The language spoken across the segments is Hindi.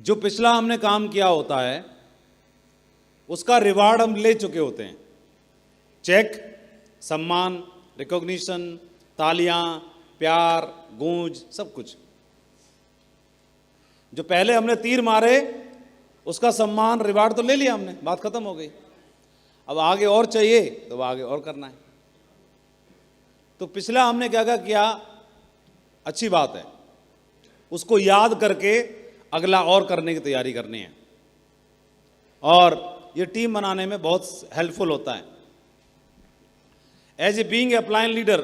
जो पिछला हमने काम किया होता है उसका रिवार्ड हम ले चुके होते हैं। चेक, सम्मान, रिकॉग्निशन, तालियां, प्यार, गूंज, सब कुछ। जो पहले हमने तीर मारे उसका सम्मान, रिवार्ड तो ले लिया हमने, बात खत्म हो गई। अब आगे और चाहिए तो आगे और करना है। तो पिछला हमने क्या क्या किया, अच्छी बात है, उसको याद करके अगला और करने की तैयारी करनी है। और ये टीम बनाने में बहुत हेल्पफुल होता है। As a being a upline leader,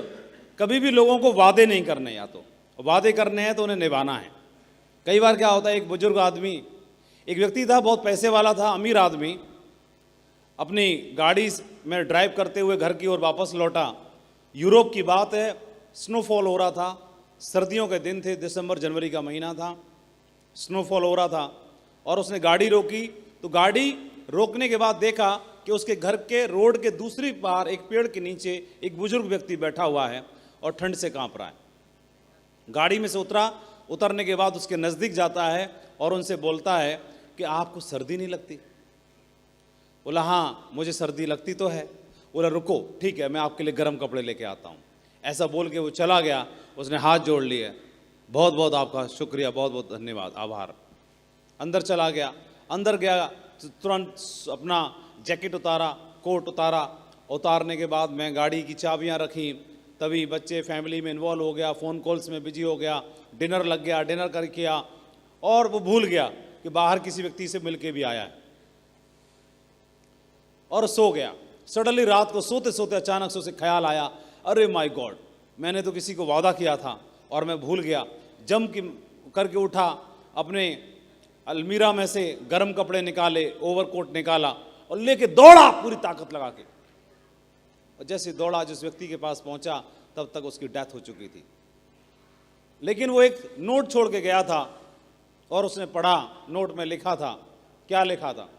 कभी भी लोगों को वादे नहीं करने, या तो वादे करने हैं तो उन्हें निभाना है। कई बार क्या होता है, एक बुजुर्ग आदमी, एक व्यक्ति था, बहुत पैसे वाला था, अमीर आदमी, अपनी गाड़ी में ड्राइव करते हुए घर की ओर वापस लौटा। यूरोप की बात है, स्नोफॉल हो रहा था, सर्दियों के दिन थे, दिसंबर जनवरी का महीना था, स्नोफॉल हो रहा था। और उसने गाड़ी रोकी, तो गाड़ी रोकने के बाद देखा कि उसके घर के रोड के दूसरी पार एक पेड़ के नीचे एक बुजुर्ग व्यक्ति बैठा हुआ है और ठंड से कांप रहा है। गाड़ी में से उतरने के बाद उसके नज़दीक जाता है और उनसे बोलता है कि आपको सर्दी नहीं लगती? बोला हाँ मुझे सर्दी लगती तो है। बोला रुको, ठीक है, मैं आपके लिए गर्म कपड़े लेके आता हूँ। ऐसा बोल के वो चला गया। उसने हाथ जोड़ लिए, बहुत बहुत आपका शुक्रिया, बहुत बहुत धन्यवाद, आभार। अंदर चला गया। अंदर गया, तुरंत अपना जैकेट उतारा, कोट उतारा। उतारने के बाद मैं गाड़ी की चाबियां रखी, तभी बच्चे फैमिली में इन्वॉल्व हो गया, फ़ोन कॉल्स में बिजी हो गया, डिनर लग गया, डिनर कर किया, और वो भूल गया कि बाहर किसी व्यक्ति से मिलके भी आया है, और सो गया। सडनली रात को सोते सोते अचानक से उसे ख्याल आया, अरे माय गॉड, मैंने तो किसी को वादा किया था और मैं भूल गया। जम करके उठा, अपने अलमीरा में से गर्म कपड़े निकाले, ओवरकोट निकाला और लेके दौड़ा पूरी ताकत लगा के। और जैसे दौड़ा, जिस व्यक्ति के पास पहुंचा, तब तक उसकी डेथ हो चुकी थी। लेकिन वो एक नोट छोड़ के गया था और उसने पढ़ा, नोट में लिखा था, क्या लिखा था?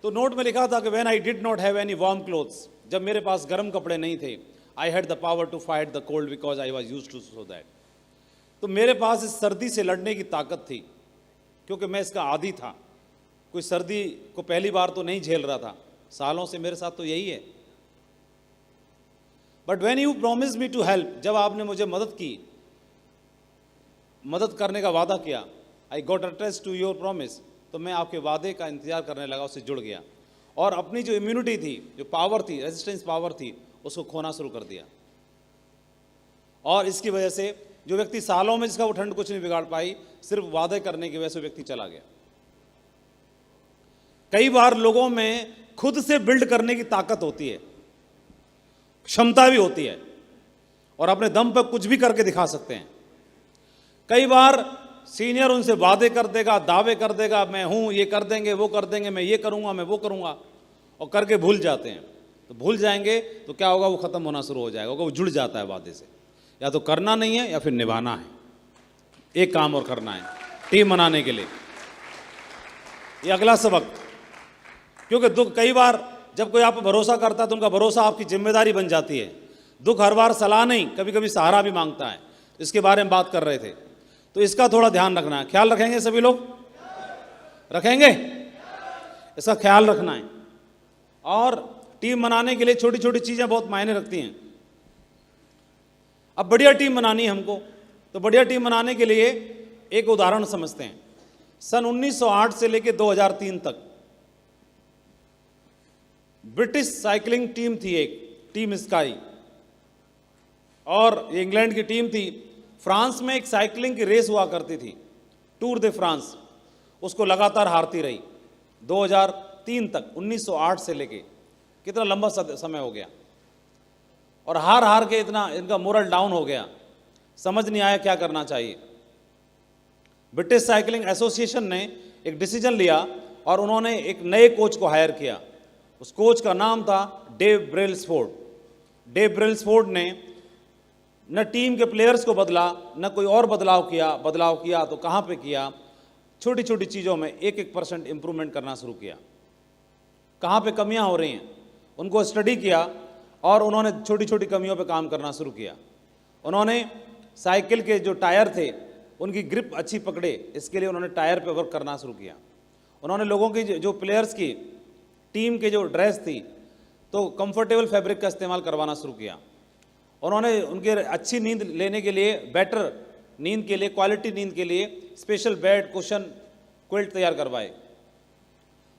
तो नोट में लिखा था कि when I did not have any warm clothes, जब मेरे पास गर्म कपड़े नहीं थे, I had the power to fight the cold because I was used to so that. तो मेरे पास इस सर्दी से लड़ने की ताकत थी क्योंकि मैं इसका आदी था। कोई सर्दी को पहली बार तो नहीं झेल रहा था, सालों से मेरे साथ तो यही है। But when you promise me to help, जब आपने मुझे मदद की, मदद करने का वादा किया, I got attached to your promise, तो मैं आपके वादे का इंतजार करने लगा, उससे जुड़ गया और अपनी जो इम्यूनिटी थी, जो पावर थी, रेजिस्टेंस पावर थी, उसको खोना शुरू कर दिया। और इसकी वजह से जो व्यक्ति सालों में जिसका वो ठंड कुछ नहीं बिगाड़ पाई, सिर्फ वादे करने की वजह से व्यक्ति चला गया। कई बार लोगों में खुद से बिल्ड करने की ताकत होती है, क्षमता भी होती है, और अपने दम पर कुछ भी करके दिखा सकते हैं। कई बार सीनियर उनसे वादे कर देगा, दावे कर देगा, मैं हूं, ये कर देंगे, वो कर देंगे, मैं ये करूंगा, मैं वो करूंगा, और करके भूल जाते हैं। तो भूल जाएंगे तो क्या होगा, वो खत्म होना शुरू हो जाएगा, वो जुड़ जाता है वादे से। या तो करना नहीं है या फिर निभाना है। एक काम और करना है टीम बनाने के लिए, ये अगला सबक। क्योंकि दुख, कई बार जब कोई आप पर भरोसा करता है तो उनका भरोसा आपकी जिम्मेदारी बन जाती है। दुख हर बार सलाह नहीं, कभी कभी सहारा भी मांगता है। इसके बारे में बात कर रहे थे, तो इसका थोड़ा ध्यान रखना है। ख्याल रखेंगे सभी लोग? रखेंगे? इसका ख्याल रखना है। और टीम बनाने के लिए छोटी छोटी चीजें बहुत मायने रखती हैं। अब बढ़िया टीम बनानी है हमको, तो बढ़िया टीम बनाने के लिए एक उदाहरण समझते हैं। सन 1908 से लेकर 2003 तक ब्रिटिश साइकिलिंग टीम थी, एक टीम स्काई, और इंग्लैंड की टीम थी। फ्रांस में एक साइकिलिंग की रेस हुआ करती थी, टूर दे फ्रांस, उसको लगातार हारती रही 2003 तक। 1908 से लेके कितना लंबा समय हो गया, और हार हार के इतना इनका मोरल डाउन हो गया, समझ नहीं आया क्या करना चाहिए। ब्रिटिश साइकिलिंग एसोसिएशन ने एक डिसीजन लिया और उन्होंने एक नए कोच को हायर किया। उस कोच का नाम था डेव ब्रेल्सफोर्ड। डेव ब्रेल्सफोर्ड ने न टीम के प्लेयर्स को बदला, न कोई और बदलाव किया तो कहाँ पे किया, छोटी छोटी चीज़ों में 1% इंप्रूवमेंट करना शुरू किया। कहाँ पे कमियां हो रही हैं उनको स्टडी किया और उन्होंने छोटी छोटी कमियों पे काम करना शुरू किया। उन्होंने साइकिल के जो टायर थे उनकी ग्रिप अच्छी पकड़े, इसके लिए उन्होंने टायर पे वर्क करना शुरू किया। उन्होंने लोगों की जो प्लेयर्स की टीम के जो ड्रेस थी तो कंफर्टेबल फैब्रिक का इस्तेमाल करवाना शुरू किया। उन्होंने उनके अच्छी नींद लेने के लिए, बेटर नींद के लिए, क्वालिटी नींद के लिए स्पेशल बेड, कुशन, क्विल्ट तैयार करवाए।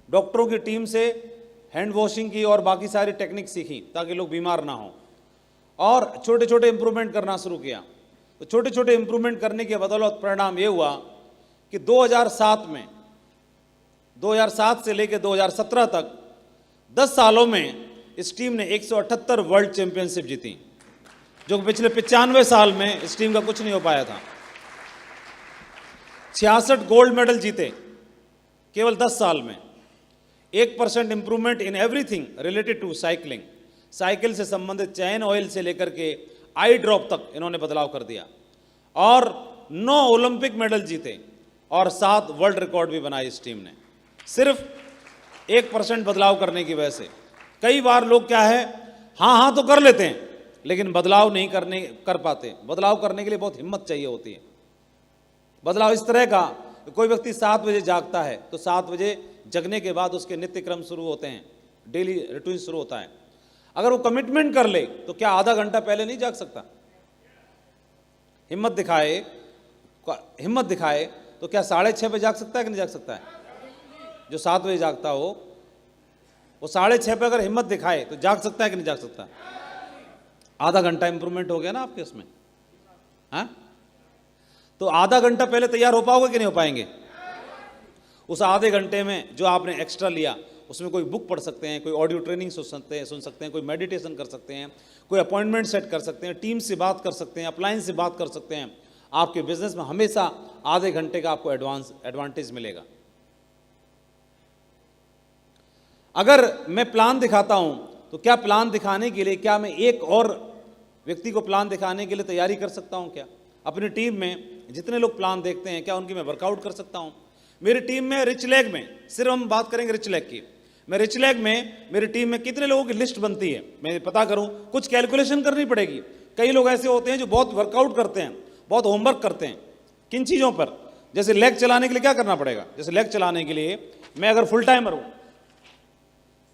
डॉक्टरों की टीम से हैंड वॉशिंग की और बाकी सारी टेक्निक सीखी ताकि लोग बीमार ना हों, और छोटे छोटे इंप्रूवमेंट करना शुरू किया। तो छोटे छोटे इंप्रूवमेंट करने के बदौलत परिणाम ये हुआ कि 2007 से लेकर 2017 तक 10 सालों में इस टीम ने 178 वर्ल्ड चैंपियनशिप जीती, जो पिछले 95 साल में इस टीम का कुछ नहीं हो पाया था। 66 गोल्ड मेडल जीते केवल 10 साल में। 1% improvement in everything related to cycling, cycle से संबंधित चैन ऑयल से लेकर के आई ड्रॉप तक इन्होंने बदलाव कर दिया, और 9 ओलंपिक मेडल जीते और 7 वर्ल्ड रिकॉर्ड भी बनाए इस टीम ने, सिर्फ 1% बदलाव करने की वजह से। कई बार लोग क्या है, हाँ तो कर लेते हैं लेकिन बदलाव नहीं कर पाते। बदलाव करने के लिए बहुत हिम्मत चाहिए होती है। बदलाव इस तरह का, कोई व्यक्ति 7 बजे जागता है तो 7 बजे जगने के बाद उसके नित्य क्रम शुरू होते हैं, डेली रूटीन शुरू होता है। अगर वो कमिटमेंट कर ले तो क्या आधा घंटा पहले नहीं जाग सकता? हिम्मत दिखाए तो क्या 6:30 बजे जाग सकता है कि नहीं जाग सकता है? जो 7 बजे जागता हो वो 6:30 पे अगर हिम्मत दिखाए तो जाग सकता है कि नहीं जाग सकता? आधा घंटा इंप्रूवमेंट हो गया ना आपके उसमें, हाँ? तो आधा घंटा पहले तैयार हो पाओगे कि नहीं हो पाएंगे? उस आधे घंटे में जो आपने एक्स्ट्रा लिया उसमें कोई बुक पढ़ सकते हैं, कोई ऑडियो ट्रेनिंग सुन सकते हैं, कोई मेडिटेशन कर सकते हैं, कोई अपॉइंटमेंट सेट कर सकते हैं, टीम से बात कर सकते हैं, अप्लायंस से बात कर सकते हैं। आपके बिजनेस में हमेशा आधे घंटे का आपको एडवांटेज मिलेगा। अगर मैं प्लान दिखाता हूं तो क्या प्लान दिखाने के लिए, क्या मैं एक और व्यक्ति को प्लान दिखाने के लिए तैयारी कर सकता हूं? क्या अपनी टीम में जितने लोग प्लान देखते हैं, क्या उनकी मैं वर्कआउट कर सकता हूं? मेरी टीम में रिच लेग में, सिर्फ हम बात करेंगे रिच लेग की, मैं रिच लेग में मेरी टीम में कितने लोगों की लिस्ट बनती है मैं पता करूं। कुछ कैलकुलेशन करनी पड़ेगी। कई लोग ऐसे होते हैं जो बहुत वर्कआउट करते हैं, बहुत होमवर्क करते हैं किन चीज़ों पर। जैसे लेग चलाने के लिए क्या करना पड़ेगा? जैसे लेग चलाने के लिए मैं अगर फुल टाइमर हूं,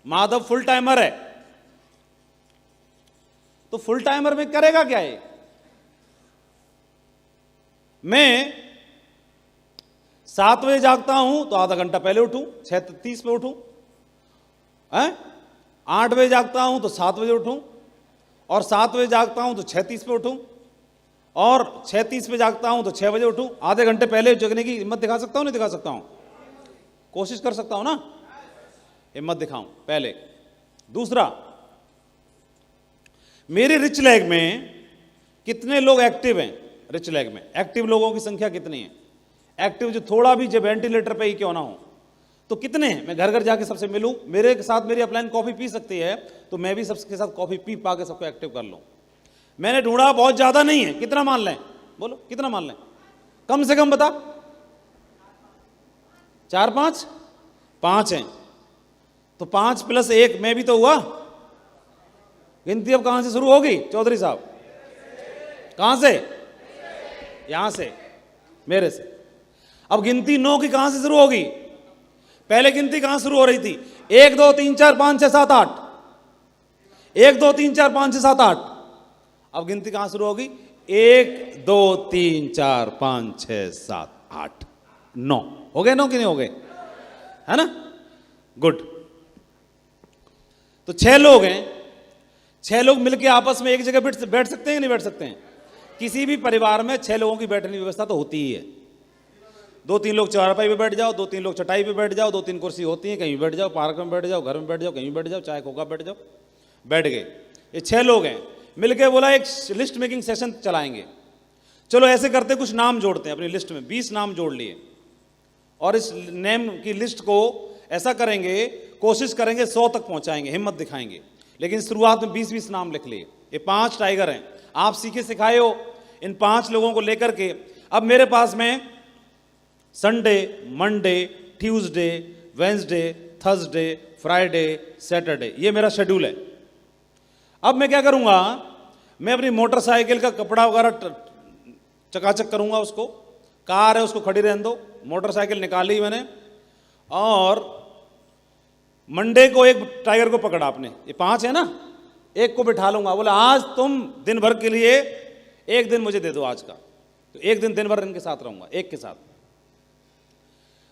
माधव फुल टाइमर है, तो फुल टाइमर में करेगा क्या है? मैं 7 बजे जागता हूं तो आधा घंटा पहले उठूं, 6:30 पे उठूं। 8 बजे जागता हूं तो 7 बजे उठूं, और 7 बजे जागता हूं तो 6:30 पे उठूं, और 6:30 पे जागता हूं तो 6 बजे उठूं। आधे घंटे पहले जगने की हिम्मत दिखा सकता हूं, नहीं दिखा सकता हूं? कोशिश कर सकता हूं ना, हिम्मत दिखाऊं पहले। दूसरा, मेरे रिच लेग में कितने लोग एक्टिव हैं? रिच लेग में एक्टिव लोगों की संख्या कितनी है? एक्टिव जो थोड़ा भी, जो वेंटिलेटर पे ही क्यों ना हो, तो कितने हैं? मैं घर घर जाके सबसे मिलूं, मेरे साथ मेरी अपलाइन कॉफी पी सकती है तो मैं भी सबके साथ कॉफी पी पा के सबको एक्टिव कर लूं। मैंने ढूंढा, बहुत ज्यादा नहीं है, कितना मान लें? बोलो कितना मान लें? कम से कम बता। 4-5? 5 हैं तो 5 + 1 मैं भी तो हुआ। गिनती अब कहां से शुरू होगी चौधरी साहब? कहां से? यहां से, मेरे से। अब गिनती 9 की कहां से शुरू होगी? पहले गिनती कहां शुरू हो रही थी? 1 2 3 4 5 6 7 8, 1 2 3 4 5 6 7 8। अब गिनती कहां शुरू होगी? 1 2 3 4 5 6 7 8 9। हो गए 9 कि नहीं हो गए? है ना? गुड। तो 6 लोग हैं, 6 लोग मिलकर आपस में एक जगह बैठ सकते हैं कि नहीं बैठ सकते हैं? किसी भी परिवार में 6 लोगों की बैठने की व्यवस्था तो होती ही है। 2-3 लोग चारपाई पे बैठ जाओ, 2-3 लोग चटाई पे बैठ जाओ, 2-3 कुर्सी होती है, कहीं बैठ जाओ, पार्क में बैठ जाओ, घर में बैठ जाओ, कहीं बैठ जाओ, चाय कोका बैठ जाओ, बैठ गए। ये 6 लोग हैं, मिलके बोला एक लिस्ट मेकिंग सेशन चलाएंगे। चलो ऐसे करते, कुछ नाम जोड़ते हैं अपनी लिस्ट में। 20 नाम जोड़ लिए और इस नेम की लिस्ट को ऐसा करेंगे, कोशिश करेंगे 100 तक पहुंचाएंगे, हिम्मत दिखाएंगे। लेकिन शुरुआत में 20-20 नाम लिख लिए। ये 5 टाइगर हैं, आप सीखे सिखाए हो। इन 5 लोगों को लेकर के अब मेरे पास में Sunday, Monday, Tuesday, Wednesday, Thursday, Friday, Saturday, ये मेरा शेड्यूल है। अब मैं क्या करूंगा, मैं अपनी मोटरसाइकिल का कपड़ा वगैरह चकाचक करूंगा उसको। कार है उसको खड़ी रहने दो, मोटरसाइकिल निकाली मैंने और मंडे को एक टाइगर को पकड़ा आपने, ये 5 है ना, एक को बिठा लूंगा। बोला आज तुम दिन भर के लिए 1 दिन मुझे दे दो आज का, तो 1 दिन भर इनके साथ रहूंगा, एक के साथ।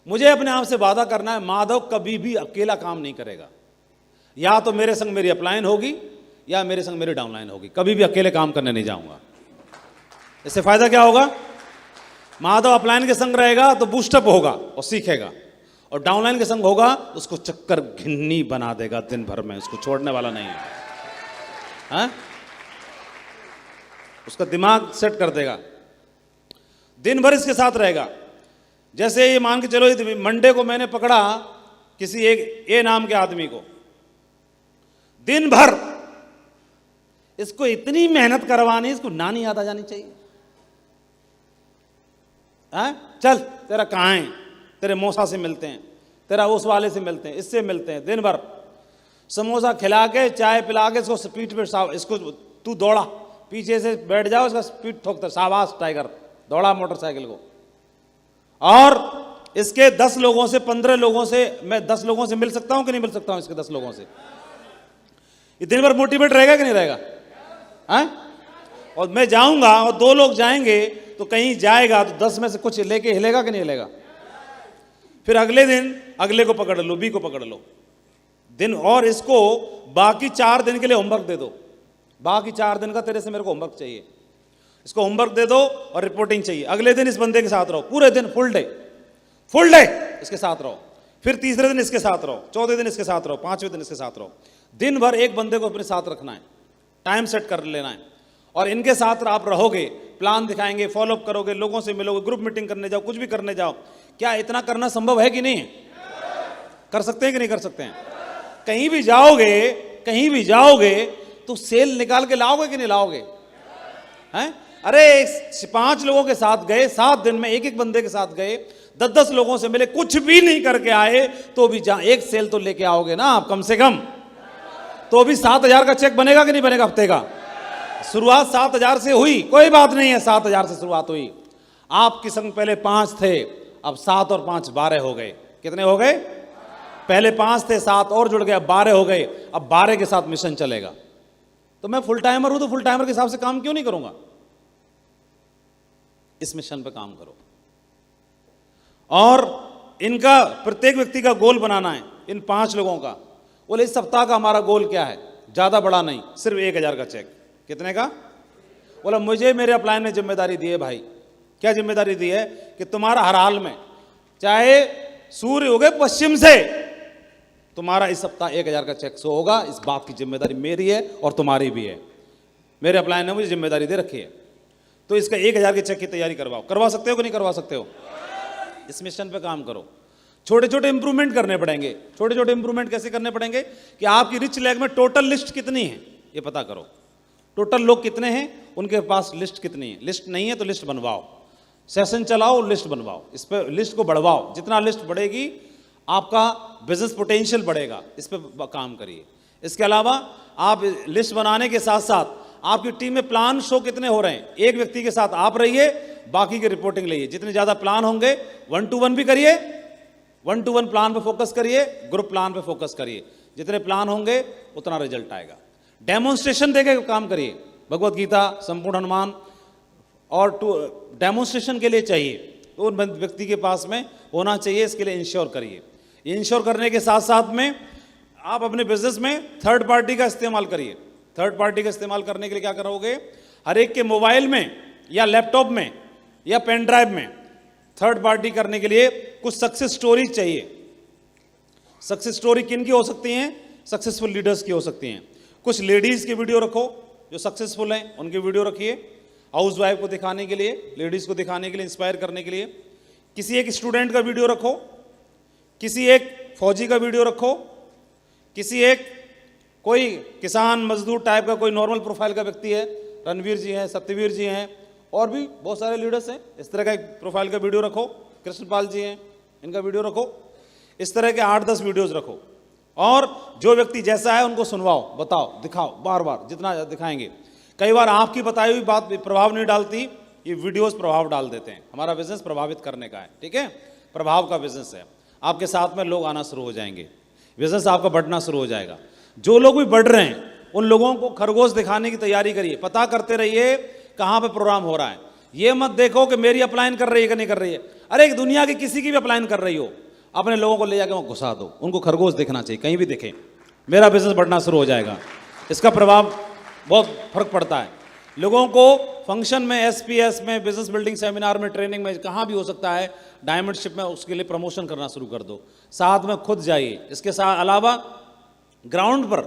मुझे अपने आप से वादा करना है, माधव कभी भी अकेला काम नहीं करेगा। या तो मेरे संग मेरी अपलाइन होगी या मेरे संग मेरी डाउनलाइन होगी, कभी भी अकेले काम करने नहीं जाऊंगा। इससे फायदा क्या होगा? माधव अपलाइन के संग रहेगा तो बूस्टअप होगा और सीखेगा, और डाउनलाइन के संग होगा तो उसको चक्कर घिन्नी बना देगा दिन भर में, उसको छोड़ने वाला नहीं है, हाँ? उसका दिमाग सेट कर देगा, दिन भर इसके साथ रहेगा। जैसे ये मान के चलो, मंडे को मैंने पकड़ा किसी एक ए नाम के आदमी को, दिन भर इसको इतनी मेहनत करवानी, इसको नानी याद आ जानी चाहिए। चल तेरा कहाँ है, तेरे मौसा से मिलते हैं, तेरा उस वाले से मिलते हैं, इससे मिलते हैं, दिन भर समोसा खिला के चाय पिला के इसको पीठ पे इसको तू दौड़ा, पीछे से बैठ जाओ, इसका पीठ ठोकता, शाबाश टाइगर, दौड़ा मोटरसाइकिल को। और इसके 10 लोगों से 15 लोगों से मैं 10 लोगों से मिल सकता हूं कि नहीं मिल सकता हूं? इसके 10 लोगों से ये दिन भर मोटिवेट रहेगा कि नहीं रहेगा? और मैं जाऊंगा और 2 लोग जाएंगे तो कहीं जाएगा तो 10 में से कुछ लेके हिलेगा कि नहीं हिलेगा? फिर अगले दिन अगले को पकड़ लो, बी को पकड़ लो दिन, और इसको बाकी 4 दिन के लिए होमवर्क दे दो। बाकी 4 दिन का तेरे से मेरे को होमवर्क चाहिए, इसको होमवर्क दे दो और रिपोर्टिंग चाहिए। अगले दिन इस बंदे के साथ रहो, पूरे दिन फुल डे इसके साथ रहो। फिर तीसरे दिन इसके साथ रहो, चौथे दिन इसके साथ रहो, 5वें दिन इसके साथ रहो। दिन भर एक बंदे को अपने साथ रखना है, टाइम सेट कर लेना है, और इनके साथ आप रहोगे, प्लान दिखाएंगे, फॉलोअप करोगे, लोगों से मिलोगे, ग्रुप मीटिंग करने जाओ, कुछ भी करने जाओ। क्या इतना करना संभव है कि नहीं? कर सकते हैं कि नहीं कर सकते हैं? कहीं भी जाओगे तो सेल निकाल के लाओगे कि नहीं लाओगे? हैं? अरे 5 लोगों के साथ गए, 7 दिन में एक बंदे के साथ गए, 10 लोगों से मिले, कुछ भी नहीं करके आए, तो भी एक सेल तो लेके आओगे ना आप कम से कम। तो भी 7,000 का चेक बनेगा कि नहीं बनेगा हफ्ते का? शुरुआत 7,000 से हुई, कोई बात नहीं है, 7,000 से शुरुआत हुई। आपके संग पहले 5 थे, अब 7 और 5 12 हो गए। कितने हो गए? पहले 5 थे, 7 और जुड़ गए, अब 12 हो गए। अब 12 के साथ मिशन चलेगा। तो मैं फुल टाइमर हूं, तो फुल टाइमर के हिसाब से काम क्यों नहीं करूंगा? इस मिशन पे काम करो। और इनका प्रत्येक व्यक्ति का गोल बनाना है, इन 5 लोगों का। बोले इस सप्ताह का हमारा गोल क्या है? ज्यादा बड़ा नहीं, सिर्फ 1,000 का चेक। कितने का? बोला मुझे मेरे अपलाइन ने जिम्मेदारी दी है भाई। क्या जिम्मेदारी दी है? कि तुम्हारा हर हाल में, चाहे सूर्य उगे पश्चिम से, तुम्हारा इस सप्ताह 1,000 का चेक सो होगा। इस बात की जिम्मेदारी मेरी है और तुम्हारी भी है। मेरे अपलाइन ने मुझे जिम्मेदारी दे रखी है, तो इसका 1,000 के चेक की तैयारी करवा सकते हो कि नहीं करवा सकते हो? इस मिशन पे काम करो। छोटे छोटे इंप्रूवमेंट करने पड़ेंगे। छोटे छोटे इंप्रूवमेंट कैसे करने पड़ेंगे? कि आपकी रिच लैग में टोटल लिस्ट कितनी है ये पता करो। टोटल लोग कितने हैं, उनके पास लिस्ट कितनी है। लिस्ट नहीं है तो लिस्ट बनवाओ, सेशन चलाओ, लिस्ट बनवाओ, इस पर लिस्ट को बढ़वाओ। जितना लिस्ट बढ़ेगी आपका बिजनेस पोटेंशियल बढ़ेगा। इस पर काम करिए। इसके अलावा आप लिस्ट बनाने के साथ साथ आपकी टीम में प्लान शो कितने हो रहे हैं। एक व्यक्ति के साथ आप रहिए, बाकी की रिपोर्टिंग लीजिए। जितने ज्यादा प्लान होंगे 1-to-1 भी करिए, 1-to-1 प्लान पे फोकस करिए, ग्रुप प्लान पे फोकस करिए। जितने प्लान होंगे उतना रिजल्ट आएगा। डेमोन्स्ट्रेशन देके काम करिए। भगवत गीता, संपूर्ण हनुमान और डेमोन्स्ट्रेशन के लिए चाहिए, तो उन व्यक्ति के पास में होना चाहिए। इसके लिए इंश्योर करिए। इंश्योर करने के साथ साथ में आप अपने बिजनेस में थर्ड पार्टी का इस्तेमाल करिए। थर्ड पार्टी का इस्तेमाल करने के लिए क्या करोगे? हर एक के मोबाइल में या लैपटॉप में या पेन ड्राइव में थर्ड पार्टी करने के लिए कुछ सक्सेस स्टोरी चाहिए। सक्सेस स्टोरी किन की हो सकती हैं? सक्सेसफुल लीडर्स की हो सकती हैं। कुछ लेडीज की वीडियो रखो जो सक्सेसफुल हैं, उनकी वीडियो रखिए। हाउस वाइफ को दिखाने के लिए, लेडीज को दिखाने के लिए, इंस्पायर करने के लिए। किसी एक स्टूडेंट का वीडियो रखो, किसी एक फौजी का वीडियो रखो, किसी एक कोई किसान मजदूर टाइप का कोई नॉर्मल प्रोफाइल का व्यक्ति है, रणवीर जी हैं, सत्यवीर जी हैं, और भी बहुत सारे लीडर्स हैं। इस तरह का एक प्रोफाइल का वीडियो रखो। कृष्णपाल जी हैं, इनका वीडियो रखो। इस तरह के 8-10 वीडियोस रखो, और जो व्यक्ति जैसा है उनको सुनवाओ, बताओ, दिखाओ, बार बार जितना दिखाएंगे। कई बार आपकी बताई हुई बात प्रभाव नहीं डालती, ये वीडियोस प्रभाव डाल देते हैं। हमारा बिजनेस प्रभावित करने का है, ठीक है, प्रभाव का बिजनेस है। आपके साथ में लोग आना शुरू हो जाएंगे, बिजनेस आपका बढ़ना शुरू हो जाएगा। जो लोग भी बढ़ रहे हैं उन लोगों को खरगोश दिखाने की तैयारी करिए, पता करते रहिए कहाँ पे प्रोग्राम हो रहा है। ये मत देखो कि मेरी अपलाइन कर रही है कि नहीं कर रही है, अरे एक दुनिया की किसी की भी अपलाइन कर रही हो, अपने लोगों को ले जाकर वहाँ घुसा दो, उनको खरगोश दिखना चाहिए, कहीं भी दिखे, मेरा बिजनेस बढ़ना शुरू हो जाएगा। इसका प्रभाव बहुत फर्क पड़ता है। लोगों को फंक्शन में, एसपीएस में, बिजनेस बिल्डिंग सेमिनार में, ट्रेनिंग में, कहाँ भी हो सकता है, डायमंडशिप में, उसके लिए प्रमोशन करना शुरू कर दो, साथ में खुद जाइए। इसके साथ अलावा ग्राउंड पर,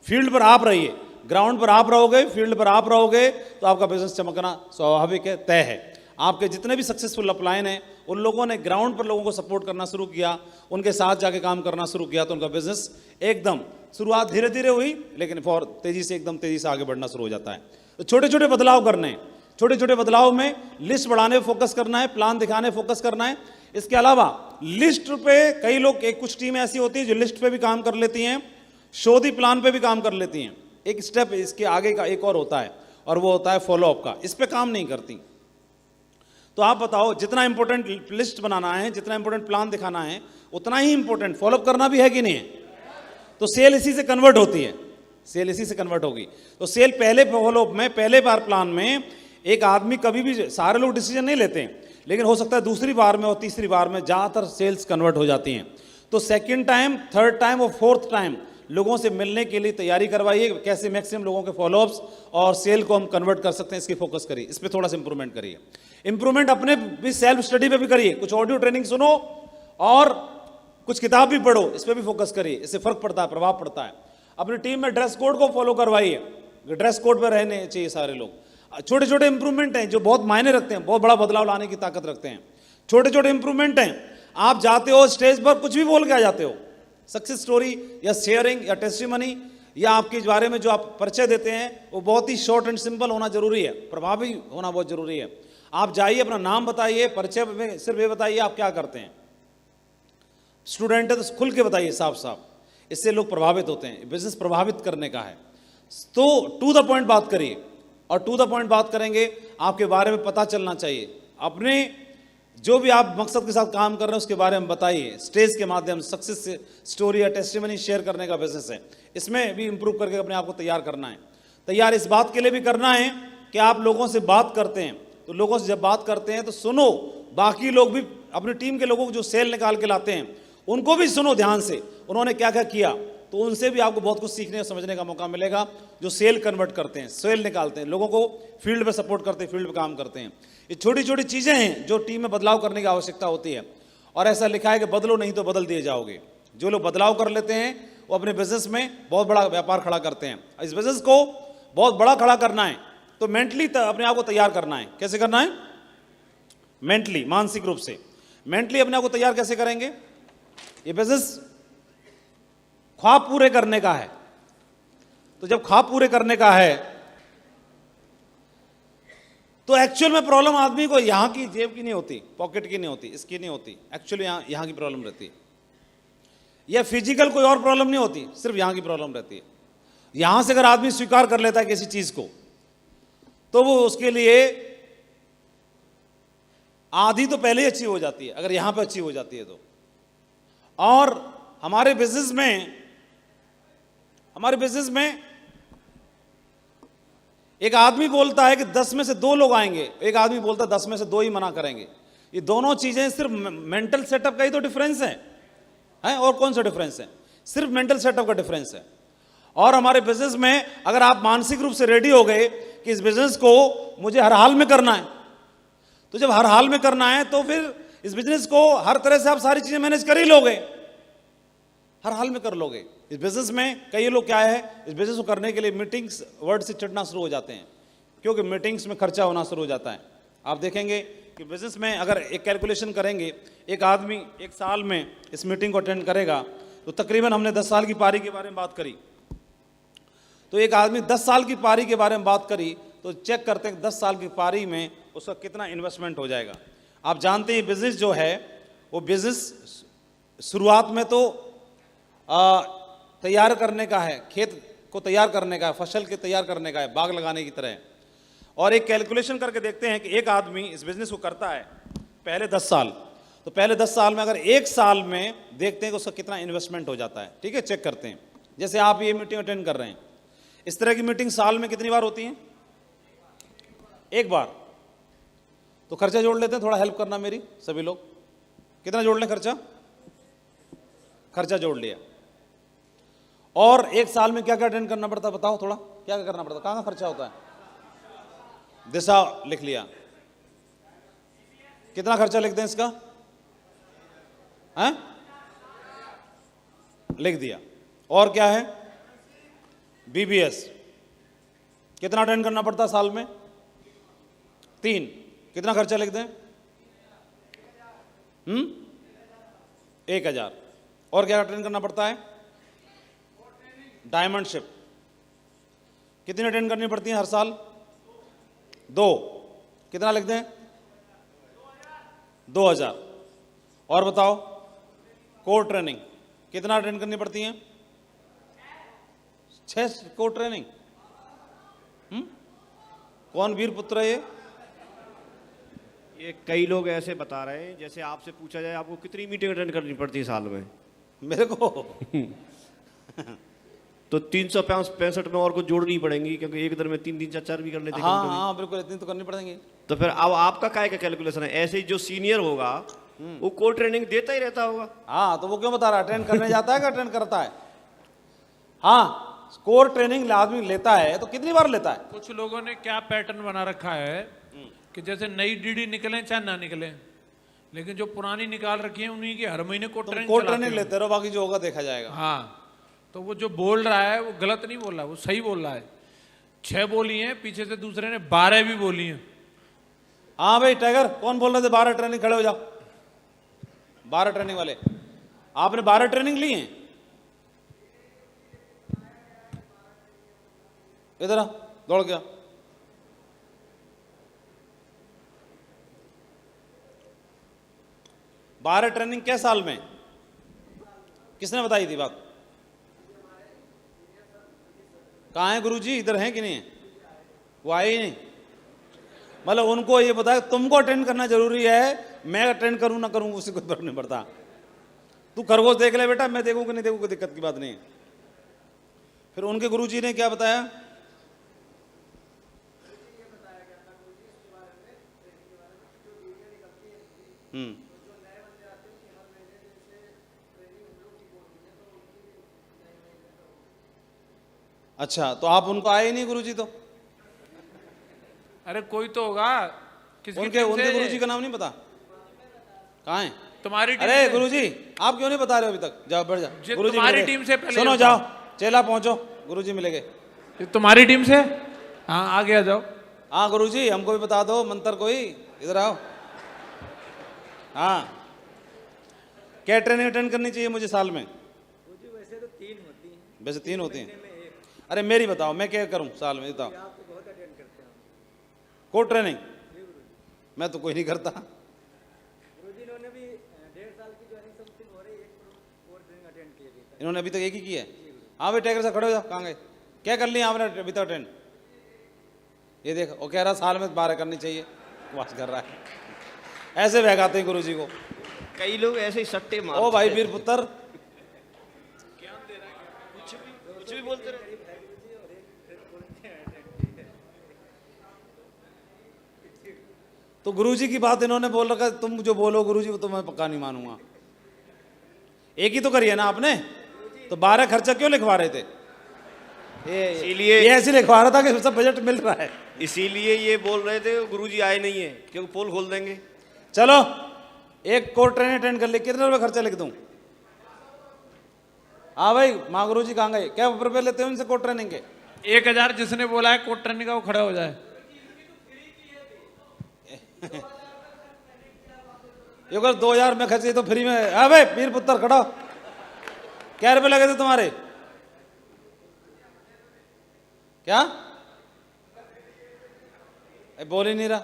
फील्ड पर आप रहिए, ग्राउंड पर आप रहोगे, फील्ड पर आप रहोगे तो आपका बिजनेस चमकना स्वाभाविक है, तय है। आपके जितने भी सक्सेसफुल अपलाइन हैं उन लोगों ने ग्राउंड पर लोगों को सपोर्ट करना शुरू किया, उनके साथ जाके काम करना शुरू किया, तो उनका बिजनेस एकदम, शुरुआत धीरे धीरे हुई लेकिन फॉर तेजी से, एकदम तेजी से आगे बढ़ना शुरू हो जाता है। तो छोटे छोटे बदलाव करने हैं, छोटे छोटे बदलाव में लिस्ट बढ़ाने पे फोकस करना है, प्लान दिखाने फोकस करना है। इसके अलावा लिस्ट पे कई लोग, एक कुछ टीम ऐसी होती है जो लिस्ट पे भी काम कर लेती हैं, शोधी प्लान पे भी काम कर लेती हैं। एक स्टेप इसके आगे का एक और होता है, और वो होता है फॉलोअप का, इस पे काम नहीं करती। तो आप बताओ, जितना इंपॉर्टेंट लिस्ट बनाना है, जितना इंपॉर्टेंट प्लान दिखाना है, उतना ही इंपॉर्टेंट फॉलोअप करना भी है कि नहीं है? तो सेल इसी से कन्वर्ट होती है, सेल इसी से कन्वर्ट होगी। तो सेल पहले फॉलोअप में, पहले बार प्लान में एक आदमी कभी भी, सारे लोग डिसीजन नहीं लेते हैं, लेकिन हो सकता है दूसरी बार में और तीसरी बार में ज़्यादातर सेल्स कन्वर्ट हो जाती हैं। तो सेकंड टाइम, थर्ड टाइम और फोर्थ टाइम लोगों से मिलने के लिए तैयारी करवाइए, कैसे मैक्सिमम लोगों के फॉलोअप्स और सेल को हम कन्वर्ट कर सकते हैं, इसकी फोकस करिए, इस पर थोड़ा सा इंप्रूवमेंट करिए। इंप्रूवमेंट अपने भी सेल्फ स्टडी पे भी करिए, कुछ ऑडियो ट्रेनिंग सुनो और कुछ किताब भी पढ़ो, इस पर भी फोकस करिए, इससे फर्क पड़ता है, प्रभाव पड़ता है। अपनी टीम में ड्रेस कोड को फॉलो करवाइए, ड्रेस कोड पर रहने चाहिए सारे लोग। छोटे छोटे इंप्रूवमेंट हैं जो बहुत मायने रखते हैं, बहुत बड़ा बदलाव लाने की ताकत रखते हैं। छोटे छोटे इंप्रूवमेंट हैं, आप जाते हो स्टेज पर कुछ भी बोल के आ जाते हो, सक्सेस स्टोरी या शेयरिंग या टेस्टिमनी या आपके बारे में जो आप परिचय देते हैं वो बहुत ही शॉर्ट एंड सिंपल होना जरूरी है, प्रभावी होना बहुत जरूरी है। आप जाइए, अपना नाम बताइए, परिचय में सिर्फ ये बताइए आप क्या करते हैं। स्टूडेंट है तो खुल के बताइए साफ साफ, इससे लोग प्रभावित होते हैं। बिजनेस प्रभावित करने का है तो टू द पॉइंट बात करिए, और टू द पॉइंट बात करेंगे, आपके बारे में पता चलना चाहिए, अपने जो भी आप मकसद के साथ काम कर रहे हैं उसके बारे में बताइए। स्टेज के माध्यम से सक्सेस स्टोरी या टेस्टिमनी शेयर करने का बिजनेस है, इसमें भी इंप्रूव करके अपने आप को तैयार करना है। तैयार इस बात के लिए भी करना है कि आप लोगों से बात करते हैं, तो लोगों से जब बात करते हैं तो सुनो, बाकी लोग भी, अपनी टीम के लोगों को जो सेल निकाल के लाते हैं उनको भी सुनो ध्यान से, उन्होंने क्या क्या किया, तो उनसे भी आपको बहुत कुछ सीखने और समझने का मौका मिलेगा। जो सेल कन्वर्ट करते हैं, सेल निकालते हैं, लोगों को फील्ड पे सपोर्ट करते हैं, फील्ड पे काम करते हैं, ये छोटी छोटी चीज़ें हैं जो टीम में बदलाव करने की आवश्यकता होती है। और ऐसा लिखा है कि बदलो नहीं तो बदल दिए जाओगे। जो लोग बदलाव कर लेते हैं वो अपने बिजनेस में बहुत बड़ा व्यापार खड़ा करते हैं। इस बिजनेस को बहुत बड़ा खड़ा करना है तो मेंटली अपने आप को तैयार करना है। कैसे करना है? मेंटली, मानसिक रूप से। मेंटली अपने आप को तैयार कैसे करेंगे? ये बिजनेस ख्वाब पूरे करने का है, तो जब ख्वाब पूरे करने का है तो एक्चुअल में प्रॉब्लम आदमी को यहां की जेब की नहीं होती, पॉकेट की नहीं होती, इसकी नहीं होती, एक्चुअली यहां की प्रॉब्लम रहती है। या फिजिकल कोई और प्रॉब्लम नहीं होती, सिर्फ यहां की प्रॉब्लम रहती है। यहां से अगर आदमी स्वीकार कर लेता है किसी चीज को तो वो उसके लिए आधी तो पहले ही अच्छी हो जाती है, अगर यहां पर अच्छी हो जाती है तो। और हमारे बिजनेस में एक आदमी बोलता है कि 10 में से 2 लोग आएंगे, एक आदमी बोलता है 10 में से 2 ही मना करेंगे। ये दोनों चीजें सिर्फ मेंटल सेटअप का ही तो डिफरेंस है, और कौन सा डिफरेंस है? सिर्फ मेंटल सेटअप का डिफरेंस है। और हमारे बिजनेस में अगर आप मानसिक रूप से रेडी हो गए कि इस बिजनेस को मुझे हर हाल में करना है, तो जब हर हाल में करना है तो फिर इस बिजनेस को हर तरह से आप सारी चीजें मैनेज कर ही लोगे, हर हाल में कर लोगे। इस बिजनेस में कई लोग क्या है, इस बिजनेस को करने के लिए मीटिंग्स वर्ड से चिढ़ना शुरू हो जाते हैं, क्योंकि मीटिंग्स में खर्चा होना शुरू हो जाता है। आप देखेंगे कि बिजनेस में अगर एक कैलकुलेशन करेंगे, एक आदमी 1 साल में इस मीटिंग को अटेंड करेगा तो तकरीबन, हमने 10 साल की पारी के बारे में बात करी, तो एक आदमी 10 साल की पारी के बारे में बात करी तो चेक करते हैं 10 साल की पारी में उसका कितना इन्वेस्टमेंट हो जाएगा। आप जानते हैं बिजनेस जो है वो बिजनेस शुरुआत में तो तैयार करने का है, खेत को तैयार करने का है, फसल के तैयार करने का है, बाग लगाने की तरह। और एक कैलकुलेशन करके देखते हैं कि एक आदमी इस बिजनेस को करता है पहले 10 साल, तो पहले 10 साल में अगर एक साल में देखते हैं कि उसका कितना इन्वेस्टमेंट हो जाता है, ठीक है, चेक करते हैं। जैसे आप ये मीटिंग अटेंड कर रहे हैं, इस तरह की मीटिंग साल में कितनी बार होती है? एक बार। तो खर्चा जोड़ लेते हैं, थोड़ा हेल्प करना मेरी सभी लोग। कितना जोड़ लें खर्चा? खर्चा जोड़ लिया। और एक साल में क्या क्या अटेंड करना पड़ता है बताओ, थोड़ा क्या क्या करना पड़ता है, कहाँ खर्चा होता है? दिशा लिख लिया। कितना खर्चा लिख दें इसका? हैं? लिख दिया। और क्या है? बीबीएस कितना अटेंड करना पड़ता है साल में? 3। कितना खर्चा लिख दें? 1000। और क्या अटेंड करना पड़ता है? डायमंडशिप कितनी अटेंड करनी पड़ती है हर साल? 2। कितना लिख दें? 2000। और बताओ कोर ट्रेनिंग कितना अटेंड करनी पड़ती है? 6 कोर ट्रेनिंग। कौन वीर पुत्र है ये कई लोग ऐसे बता रहे हैं जैसे आपसे पूछा जाए आपको कितनी मीटिंग अटेंड करनी पड़ती है साल में? मेरे को तो 365 में और कुछ जोड़नी पड़ेंगी क्योंकि एक दिन में 3 4 भी कर लेते हैं हाँ कभी-कभी। हाँ बिल्कुल, इतनी तो करनी पड़ेंगी। तो फिर अब आपका काय का कैलकुलेशन है? ऐसे ही जो सीनियर होगा वो कोर ट्रेनिंग देता ही रहता होगा। हाँ, तो वो क्यों बता रहा है? अटेंड करने जाता है कि अटेंड करता है? हाँ, कोर ट्रेनिंग आदमी लेता है तो कितनी बार लेता है? कुछ लोगों ने क्या पैटर्न बना रखा है कि जैसे नई डीडी निकले चाहे ना निकले, लेकिन जो पुरानी निकाल रखी है उन्हीं की हर महीने कोर ट्रेनिंग कोर ट्रेनिंग लेते रहो, बाकी जो होगा देखा जाएगा। हाँ, तो वो जो बोल रहा है वो गलत नहीं बोल रहा, वो सही बोल रहा है। 6 बोली हैं, पीछे से दूसरे ने 12 भी बोली हैं। हाँ भाई टाइगर, कौन बोल रहे थे 12 ट्रेनिंग? खड़े हो जाओ। 12 ट्रेनिंग वाले, आपने 12 ट्रेनिंग ली हैं? इधर आ, दौड़ गया। बारह ट्रेनिंग क्या साल में? किसने बताई थी बात? कहाँ है गुरुजी? इधर हैं कि नहीं है? वो आए ही नहीं। मतलब उनको ये पता है तुमको अटेंड करना जरूरी है, मैं अटेंड करूं ना करूं उससे कोई फर्क नहीं पड़ता। तू खरगोश देख ले बेटा, मैं देखूं कि नहीं देखूं कोई दिक्कत की बात नहीं है। फिर उनके गुरुजी ने क्या बताया? अच्छा, तो आप उनको आए ही नहीं गुरुजी? तो अरे कोई तो होगा, किसकी उनके टीम उनके से? गुरुजी का नाम नहीं पता? कहाँ है? तुम्हारी टीम अरे से? गुरुजी आप क्यों नहीं बता रहे हो अभी तक? जाओ बैठ जाओ, गुरुजी तुम्हारी मिलेंगे। टीम से पहले सुनो, ये जाओ चेला पहुंचो, गुरुजी मिलेंगे। ये तुम्हारी टीम से? हाँ, आगे आ जाओ। हाँ गुरुजी हमको भी बता दो मंत्र कोई, इधर आओ। हाँ, क्या ट्रेनिंग अटेंड करनी चाहिए मुझे साल में? वैसे तो 3 होती हैं। वैसे 3 होती हैं। अरे मेरी बताओ, मैं क्या करूं साल में? बताओ। आप तो बहुत अटेंड करते हैं। कोर ट्रेनिंग मैं तो कोई नहीं करता। गुरुजी ने भी 1.5 साल की ज्वाइनिंग समथिंग हो रही है, एक कोर ट्रेनिंग अटेंड किए थे। इन्होंने अभी तक एक ही किया है। हाँ भाई टाइगर से खड़े हो जाओ, कहाँ गए? क्या कर लिया आपने अभी तक अटेंड? ये देखो, वो कह रहा साल में 12 करनी चाहिए, वास कर रहा है। ऐसे बहकाते हैं गुरुजी को। कई लोग ऐसे ही सट्टे मारते ओ भाई हैं। वीर पुत्र, कुछ भी बोलते रहे। तो गुरुजी की बात इन्होंने बोल रखा, तुम जो बोलो गुरुजी वो तो मैं पक्का नहीं मानूंगा। एक ही तो करिए ना आपने, तो 12 खर्चा क्यों लिखवा रहे थे? इसीलिए ये ऐसे लिखवा रहा था कि सब बजट मिल रहा है। इसीलिए ये बोल रहे थे गुरुजी आए नहीं है क्योंकि पोल खोल देंगे। चलो एक कोर ट्रेनिंग अटेंड कर ले, कितने रुपए खर्चा लिख दूं? हाँ भाई, माँ गुरुजी कहाँ गए? क्या रुपये लेते हैं उनसे कोर ट्रेनिंग के? 1000 जिसने बोला है कोट ट्रेनिंग का वो खड़ा हो जाए। ये अगर 2000 में खर्चे तो फ्री में। हाँ भाई वीर पुत्र खड़ा, क्या रुपए लगे थे तुम्हारे? क्या बोल ही नहीं रहा?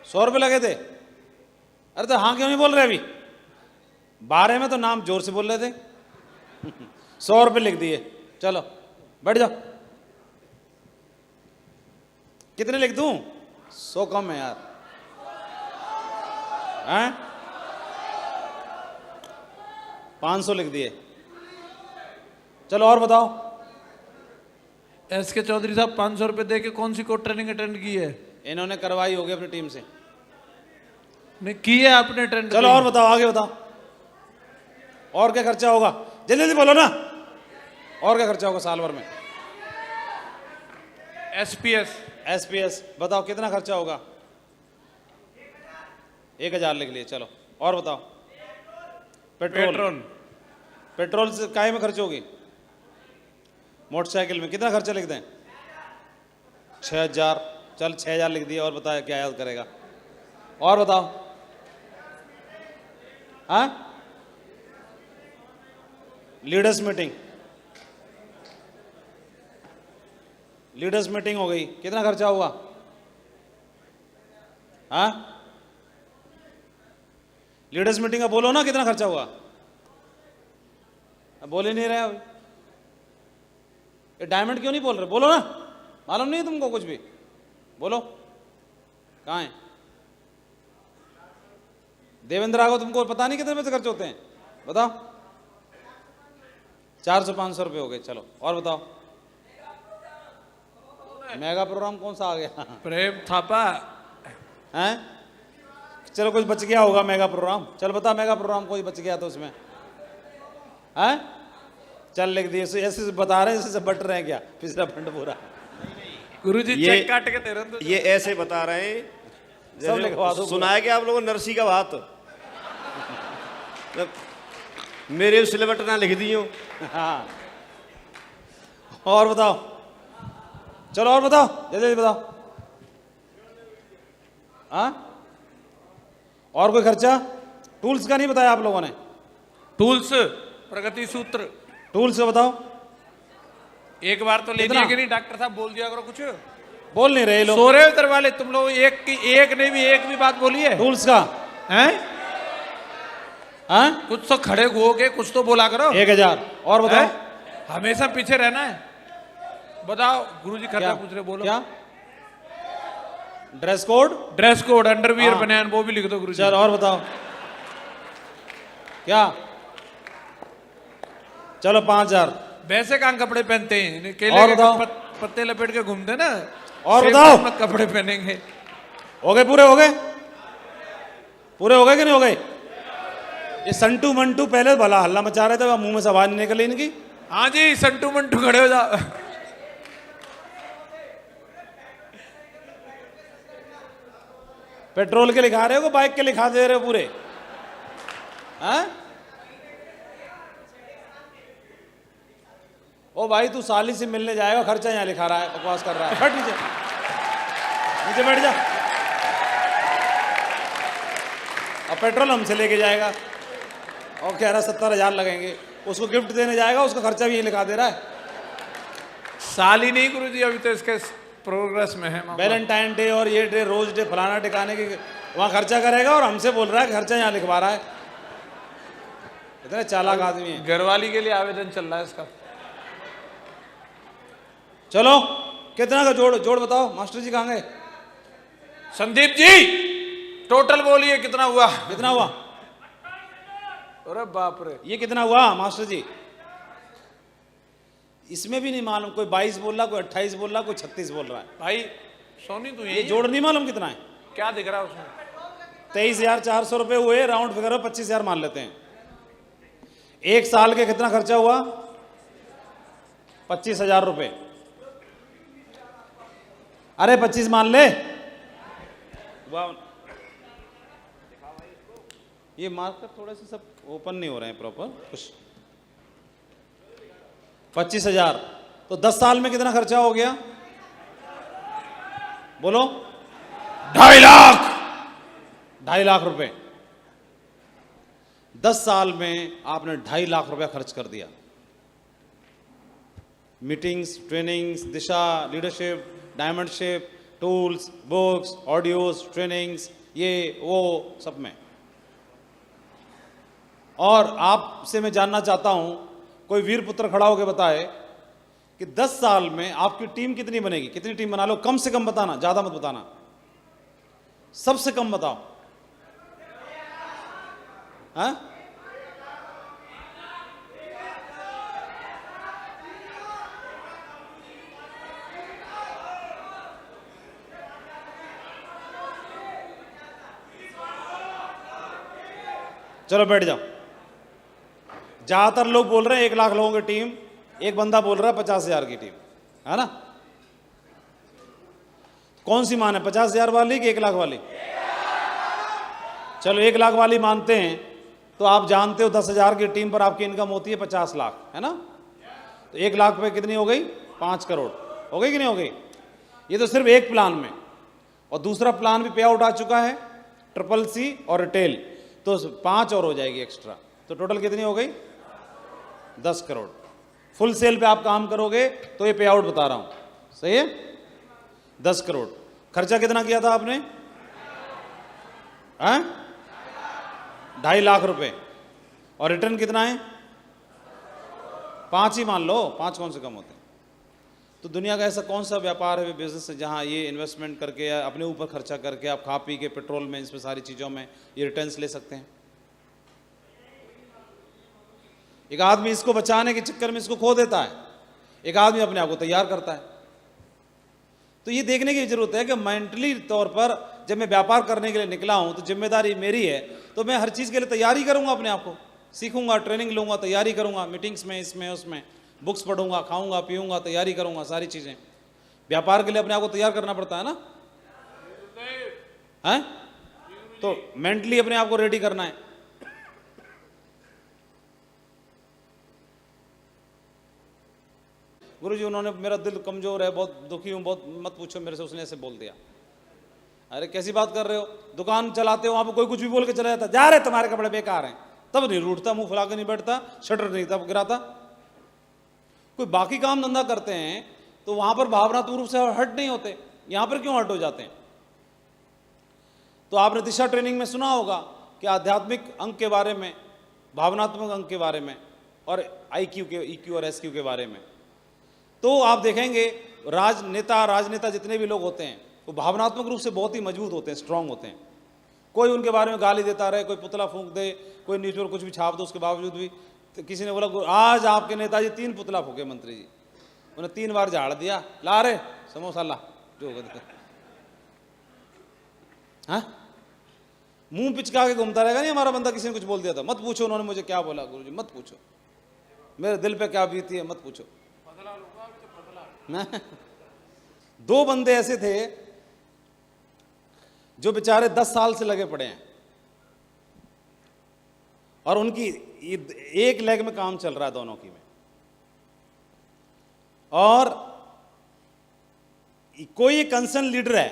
100 रुपये लगे थे? अरे तो हाँ क्यों नहीं बोल रहे अभी? 12 में तो नाम जोर से बोल रहे थे। 100 रुपये लिख दिए, चलो बैठ जाओ। कितने लिख दूं? 100 कम है यार। हैं? 500 लिख दिए। चलो और बताओ। एस के चौधरी साहब 500 रुपए दे के कौन सी कोर्ट ट्रेनिंग अटेंड की है? इन्होंने करवाई होगी अपनी टीम से। नहीं की है आपने अटेंड? चलो और बताओ, आगे बताओ। और क्या खर्चा होगा? जल्दी जल्दी बोलो ना। और क्या खर्चा होगा साल भर में? एसपीएस। एसपीएस बताओ कितना खर्चा होगा? 1000 लिख लिए। चलो और बताओ। पेट्रोल। पेट्रोल से काहे में खर्च होगी? मोटरसाइकिल में कितना खर्चा लिख दें? 6000। चल 6000 लिख दिया। और बताओ क्या याद करेगा? और बताओ। हाँ, लीडर्स मीटिंग। लीडर्स मीटिंग हो गई, कितना खर्चा होगा? हाँ, लीडर्स मीटिंग का बोलो ना, कितना खर्चा हुआ? अब बोल ही नहीं रहे अभी। ये डायमंड क्यों नहीं बोल रहे? बोलो ना, मालूम नहीं है तुमको कुछ भी? बोलो कहाँ है देवेंद्र? आगो, तुमको पता नहीं कितने पैसे खर्च होते हैं? बताओ। 400-500 रुपये हो गए। चलो और बताओ। मेगा प्रोग्राम कौन सा आ गया? प्रेम थापा। हैं? चलो कुछ बच गया होगा मेगा प्रोग्राम। चल बता, मेगा प्रोग्राम कोई बच गया तो उसमें? हैं? चल लिख दिए। ऐसे बता रहे हैं जैसे बट रहे हैं क्या पिछला फंड पूरा? गुरुजी चेक काट के दे रहे हैं। ये ऐसे बता रहे हैं सब लिखवा दो। सुनाया क्या आप लोगों ने नरसी का बात? मेरे सिलेबट ना लिख दियो। हाँ, और बताओ। चलो और बताओ, जल्दी जल्दी बताओ। हाँ, और कोई खर्चा? टूल्स का नहीं बताया आप लोगों ने? टूल्स, प्रगति सूत्र। टूल्स का बताओ। एक बार तो ले कितना? दिया कि नहीं? डॉक्टर साहब बोल दिया करो कुछ। बोल नहीं रहे लोग। सो रहे उधर वाले तुम लोग। एक नहीं भी एक भी बात बोली है? टूल्स का हैं? हाँ, कुछ तो खड़े हो के कुछ तो बोला करो। 1000। और बताओ। हैं? हमेशा पीछे रहना है। बताओ गुरुजी खर्चा क्या पूछ रहे, बोलो। क्या? Dress code? Dress code, underwear, हाँ। बनियान, वो भी लिख दो गुरुजी। चल और बताओ। क्या? चलो 5000। वैसे कहाँ कपड़े पहनते हैं? और केले के बताओ। पत्ते लपेट के घूमते ना। और सेब बताओ। में कपड़े पहनेंगे। हो गए? पूरे हो गए? पूरे हो गए कि नहीं हो गए? ये संटू मंटू पहले भला हल्ला मचा रहे थे, अब मुंह में से आवाज नहीं निकली इनकी। हाँ जी, संटू मंटू खड़े हो जाओ। पेट्रोल के लिखा रहे हो कि बाइक के लिखा दे रहे हो पूरे? हाँ? ओ भाई, तू साली से मिलने जाएगा, खर्चा यहाँ लिखा रहा है, बकवास कर रहा है। बैठ नीचे, नीचे बैठ जा। अब पेट्रोल हमसे लेके जाएगा और कह रहा 70,000 लगेंगे। उसको गिफ्ट देने जाएगा, उसका खर्चा भी ये लिखा दे रहा है। साल ही नहीं गुरुजी, अभी तो इसके प्रोग्रेस में है। वैलेंटाइन डे और ये डे, रोज डे, फलाना टिकाने के वहाँ खर्चा करेगा और हमसे बोल रहा है कि खर्चा यहाँ लिखवा रहा है। इतने चालाक आदमी है। घरवाली के लिए आवेदन चल रहा है इसका। चलो कितना का जोड़ बताओ। मास्टर जी कहाँ गए? संदीप जी टोटल बोलिए कितना हुआ? कितना हुआ? अरे बाप रे, ये कितना हुआ मास्टर जी? इसमें भी नहीं मालूम। कोई 22 बोल रहा, कोई 28 बोल रहा, कोई 36 बोल रहा है। भाई सोनी तू ये जोड़ नहीं मालूम कितना है? क्या दिख रहा है उसमें? 23,400 रुपये हुए। राउंड फिगर हो 25,000 मान लेते हैं। एक साल के कितना खर्चा हुआ? 25,000 रुपये। अरे 25 मान ले। ये मार्कर थोड़े से सब ओपन नहीं हो रहे हैं प्रॉपर कुछ। 25,000 तो 10 साल में कितना खर्चा हो गया? बोलो। 2.5 लाख। 2.5 लाख रुपए। 10 साल में आपने 2.5 लाख रुपया खर्च कर दिया। मीटिंग्स, ट्रेनिंग्स, दिशा, लीडरशिप, डायमंडशिप, टूल्स, बुक्स, ऑडियोज, ट्रेनिंग्स, ये वो सब में। और आपसे मैं जानना चाहता हूं, कोई वीर पुत्र खड़ा होकर बताए कि 10 साल में आपकी टीम कितनी बनेगी, कितनी टीम बना लो, कम से कम बताना, ज्यादा मत बताना, सबसे कम बताओ। हाँ? चलो बैठ जाओ। ज्यादातर लोग बोल रहे हैं 1 लाख लोगों की टीम, एक बंदा बोल रहा है 50,000 की टीम, है ना? कौन सी मान है, 50,000 वाली कि 1 लाख वाली? चलो 1 लाख वाली मानते हैं, तो आप जानते हो 10,000 की टीम पर आपकी इनकम होती है 50 लाख, है ना? तो 1 लाख पे कितनी हो गई? 5 करोड़ हो गई कि नहीं हो गई? ये तो सिर्फ एक प्लान में, और दूसरा प्लान भी पे आउट आ चुका है, CCC और रिटेल, तो 5 और हो जाएगी एक्स्ट्रा, तो टोटल कितनी हो गई? 10 करोड़। फुल सेल पे आप काम करोगे तो ये पे आउट बता रहा हूं, सही है? 10 करोड़। खर्चा कितना किया था आपने? 2.5 लाख रुपए, और रिटर्न कितना है? 5 ही मान लो, 5 कौन से कम होते हैं? तो दुनिया का ऐसा कौन सा व्यापार है, बिजनेस है, जहां ये इन्वेस्टमेंट करके या अपने ऊपर खर्चा करके आप खा पी के पेट्रोल में, इसमें सारी चीज़ों में ये रिटर्न्स ले सकते हैं? एक आदमी इसको बचाने के चक्कर में इसको खो देता है, एक आदमी अपने आप को तैयार करता है। तो ये देखने की जरूरत है कि मेंटली तौर पर जब मैं व्यापार करने के लिए निकला हूं तो जिम्मेदारी मेरी है, तो मैं हर चीज़ के लिए तैयारी करूंगा, अपने आप को सीखूंगा, ट्रेनिंग लूंगा, तैयारी करूंगा, मीटिंग्स में, इसमें उसमें, बुक्स पढ़ूंगा, खाऊंगा पीऊंगा, तैयारी करूंगा, सारी चीज़ें। व्यापार के लिए अपने आप को तैयार करना पड़ता है ना, है? तो मेंटली अपने आप को रेडी करना है। गुरुजी उन्होंने, मेरा दिल कमजोर है, बहुत दुखी हूँ, बहुत मत पूछो मेरे से, उसने ऐसे बोल दिया। अरे कैसी बात कर रहे हो, दुकान चलाते हो, वहां पर कोई कुछ भी बोल के चला जाता, जा रहे तुम्हारे कपड़े बेकार हैं, तब नहीं रूठता, मुंह फुला के नहीं बैठता, शटर नहीं तब गिराता। कोई बाकी काम धंधा करते हैं तो वहां पर भावनात्मक रूप से हर्ट नहीं होते, यहां पर क्यों हर्ट हो जाते हैं? तो आपने दिशा ट्रेनिंग में सुना होगा कि आध्यात्मिक अंक के बारे में, भावनात्मक अंक के बारे में, और IQ के, EQ और SQ के बारे में। तो आप देखेंगे राजनेता जितने भी लोग होते हैं वो भावनात्मक रूप से बहुत ही मजबूत होते हैं, स्ट्रांग होते हैं। कोई उनके बारे में गाली देता रहे, कोई पुतला फूंक दे, कोई न्यूज पर कुछ भी छाप दो, उसके बावजूद भी तो किसी ने बोला आज आपके नेताजी 3 पुतला फूके, मंत्री जी, उन्हें 3 बार झाड़ दिया, ला रे समोसा ला, जो होगा। हाँ, मुंह पिचका के घूमता रहेगा नहीं हमारा बंदा, किसी ने कुछ बोल दिया था, मत पूछो उन्होंने मुझे क्या बोला गुरुजी, मत पूछो मेरे दिल पे क्या बीती है, मत पूछो। 2 बंदे ऐसे थे जो बेचारे 10 साल से लगे पड़े हैं, और उनकी एक लेग में काम चल रहा है, दोनों की में, और कोई कंसर्न लीडर है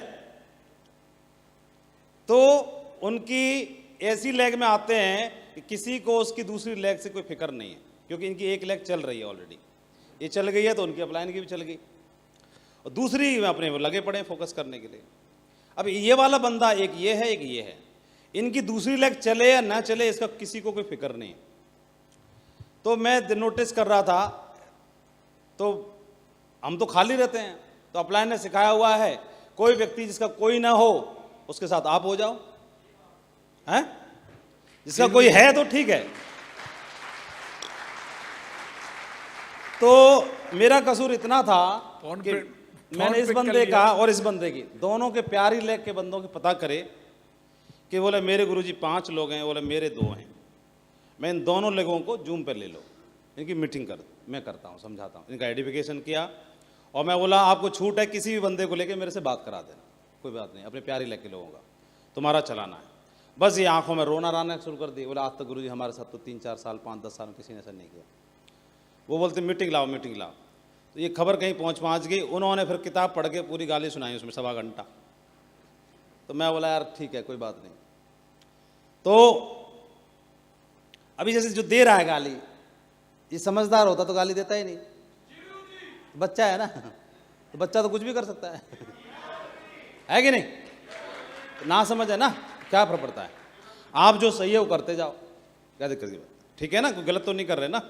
तो उनकी ऐसी लेग में आते हैं कि किसी को उसकी दूसरी लेग से कोई फिक्र नहीं है, क्योंकि इनकी एक लेग चल रही है ऑलरेडी, ये चल गई है तो उनकी अपलाइन की भी चल गई, और दूसरी में अपने लगे पड़े हैं फोकस करने के लिए। अब ये वाला बंदा एक ये है, एक ये है, इनकी दूसरी लेग चले या ना चले इसका किसी को कोई फिक्र नहीं। तो मैं नोटिस कर रहा था, तो हम तो खाली रहते हैं, तो अपलाइन ने सिखाया हुआ है कोई व्यक्ति जिसका कोई ना हो उसके साथ आप हो जाओ, हैं? जिसका कोई है तो ठीक है। तो मेरा कसूर इतना था कि मैंने इस बंदे का और इस बंदे की, दोनों के प्यारी लेग के बंदों की पता करे कि बोले मेरे गुरुजी 5 लोग हैं, बोले मेरे 2 हैं, मैं इन दोनों लोगों को जूम पर ले लो, इनकी मीटिंग मैं करता हूँ, समझाता हूँ, इनका आइडेंटिफिकेशन किया, और मैं बोला आपको छूट है किसी भी बंदे को लेके मेरे से बात करा देना, कोई बात नहीं, अपने प्यारी लेग के लोगों का तुम्हारा चलाना है। बस ये आंखों में रोना राना शुरू कर दी, बोला आज तक गुरुजी हमारे साथ तो 3-4 साल 5-10 साल में किसी ने ऐसा नहीं किया। वो बोलते मीटिंग लाओ मीटिंग लाओ, तो ये खबर कहीं पहुँच गई, उन्होंने फिर किताब पढ़ के पूरी गाली सुनाई उसमें 1.25 घंटा। तो मैं बोला यार ठीक है कोई बात नहीं। तो अभी जैसे जो दे रहा है गाली, ये समझदार होता तो गाली देता ही नहीं, बच्चा है ना, तो बच्चा तो कुछ भी कर सकता है कि नहीं? ना समझ है ना, क्या फर्क पड़ता है, आप जो सही है वो करते जाओ, क्या दिक्कत की बात, ठीक है ना, कोई गलत तो नहीं कर रहे ना।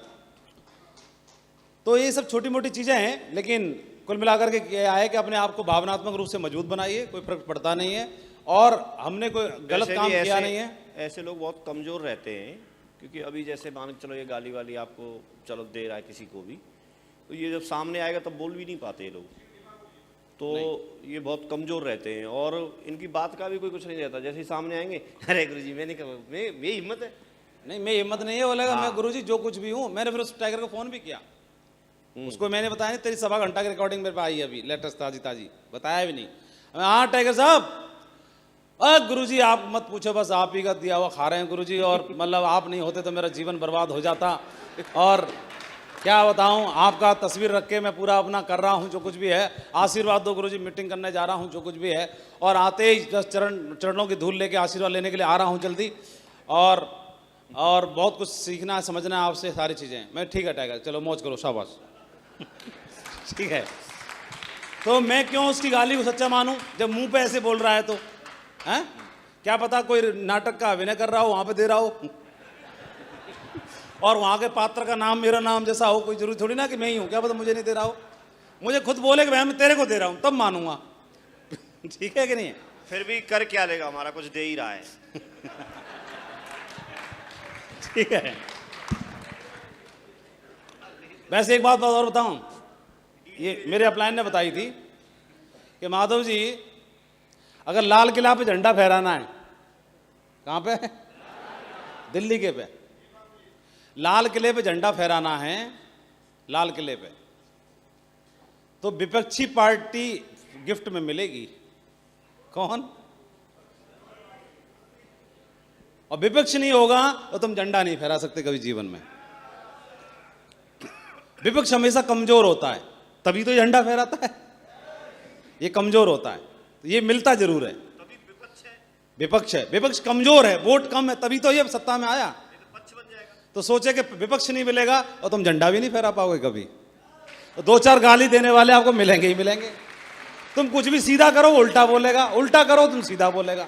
तो ये सब छोटी मोटी चीज़ें हैं, लेकिन कुल मिलाकर के क्या है कि अपने आप को भावनात्मक रूप से मजबूत बनाइए, कोई फर्क पड़ता नहीं है, और हमने कोई गलत वैसे काम भी किया ऐसे- नहीं है। ऐसे लोग बहुत कमजोर रहते हैं, क्योंकि अभी जैसे मान के चलो ये गाली वाली आपको चलो दे रहा है किसी को भी, तो ये जब सामने आएगा तब बोल भी नहीं पाते ये लोग, तो ये बहुत कमजोर रहते हैं और इनकी बात का भी कोई कुछ नहीं रहता। जैसे ही सामने आएंगे, अरे गुरुजी मैं नहीं कर, मेरी हिम्मत है। नहीं, मैं हिम्मत नहीं है बोलेगा, मैं गुरुजी जो कुछ भी हूँ। मैंने फिर उस टाइगर को फ़ोन भी किया, उसको मैंने बताया नहीं, तेरी 1.25 घंटा की रिकॉर्डिंग मेरे पे आई है अभी लेटेस्ट, ताजी ताजी, बताया भी नहीं। हाँ टाइगर साहब, गुरुजी आप मत पूछो, बस आप ही का दिया हुआ खा रहे हैं गुरुजी, और मतलब आप नहीं होते तो मेरा जीवन बर्बाद हो जाता, और क्या बताऊं, आपका तस्वीर रख के मैं पूरा अपना कर रहा हूं जो कुछ भी है। आशीर्वाद दो गुरुजी, मीटिंग करने जा रहा हूं जो कुछ भी है, और आते ही बस चरणों की धूल लेके आशीर्वाद लेने के लिए आ रहा हूं जल्दी, और बहुत कुछ सीखना है, समझना है आपसे सारी चीज़ें। मैं ठीक है टाइगर, चलो मौज करो, शाबाश। ठीक है, तो मैं क्यों उसकी गाली को सच्चा मानूं जब मुंह पे ऐसे बोल रहा है तो? हैं, क्या पता कोई नाटक का अभिनय कर रहा हो, वहां पे दे रहा हो, और वहां के पात्र का नाम मेरा नाम जैसा हो, कोई जरूरी थोड़ी ना कि मैं ही हूं, क्या पता मुझे नहीं दे रहा हो। मुझे खुद बोले कि भाई मैं तेरे को दे रहा हूं, तब मानूंगा। ठीक है कि नहीं? फिर भी कर क्या लेगा, हमारा कुछ दे ही रहा है। ठीक है। वैसे एक बात और बताऊं, ये मेरे अपलाइन ने बताई थी कि माधव जी, अगर लाल किला पे झंडा फहराना है, कहां पे? दिल्ली के पे, लाल किले पे झंडा फहराना है, लाल किले पे, तो विपक्षी पार्टी गिफ्ट में मिलेगी। कौन? और विपक्ष नहीं होगा तो तुम झंडा नहीं फहरा सकते कभी जीवन में। विपक्ष हमेशा कमजोर होता है, तभी तो ये झंडा फहराता है। ये कमजोर होता है, तो ये मिलता जरूर है। विपक्ष है, विपक्ष कमजोर है, वोट कम है, तभी तो ये सत्ता में आया। तो सोचे कि विपक्ष नहीं मिलेगा और तुम झंडा भी नहीं फहरा पाओगे कभी, तो 2-4 गाली देने वाले आपको मिलेंगे ही मिलेंगे। तुम कुछ भी सीधा करो उल्टा बोलेगा, उल्टा करो तुम सीधा बोलेगा।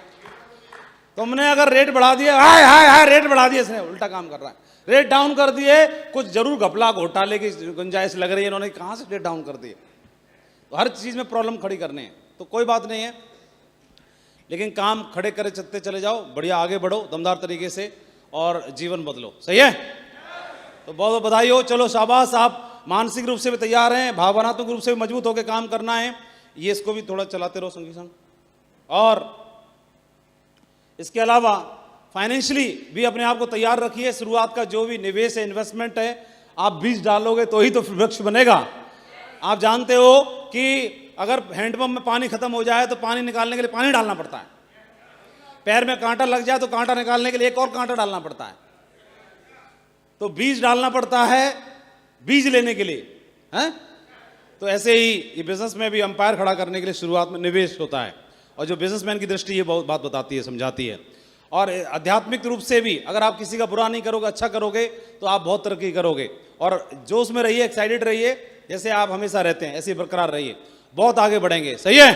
तुमने अगर रेट बढ़ा दिया, हाय हाय हाय रेट बढ़ा दिया, इसने उल्टा काम कर रहा है। रेट डाउन कर दिए, कुछ जरूर घपला घोटाले की गुंजाइश लग रही है, इन्होंने कहां से रेट डाउन कर दिए। तो हर चीज में प्रॉब्लम खड़ी करने हैं, तो कोई बात नहीं है, लेकिन काम खड़े करे चलते चले जाओ, बढ़िया आगे बढ़ो दमदार तरीके से, और जीवन बदलो। सही है? तो बहुत बहुत बधाई हो। चलो शाबाश, आप मानसिक रूप से भी तैयार हैं, भावनात्मक रूप से भी मजबूत होकर काम करना है। ये इसको भी थोड़ा चलाते रहो संगी संग, और इसके अलावा फाइनेंशियली भी अपने आप को तैयार रखिए। शुरुआत का जो भी निवेश है, इन्वेस्टमेंट है, आप बीज डालोगे तो ही तो वृक्ष बनेगा। आप जानते हो कि अगर हैंडपंप में पानी खत्म हो जाए तो पानी निकालने के लिए पानी डालना पड़ता है, पैर में कांटा लग जाए तो कांटा निकालने के लिए एक और कांटा डालना पड़ता है, तो बीज डालना पड़ता है बीज लेने के लिए, हैं? तो ऐसे ही ये बिजनेस में भी अंपायर खड़ा करने के लिए शुरुआत में निवेश होता है, और जो बिजनेसमैन की दृष्टि ये बहुत बात बताती है, समझाती है। और आध्यात्मिक रूप से भी अगर आप किसी का बुरा नहीं करोगे, अच्छा करोगे, तो आप बहुत तरक्की करोगे। और जोश में रहिए, एक्साइटेड रहिए, जैसे आप हमेशा रहते हैं ऐसे बरकरार रहिए, बहुत आगे बढ़ेंगे। सही है?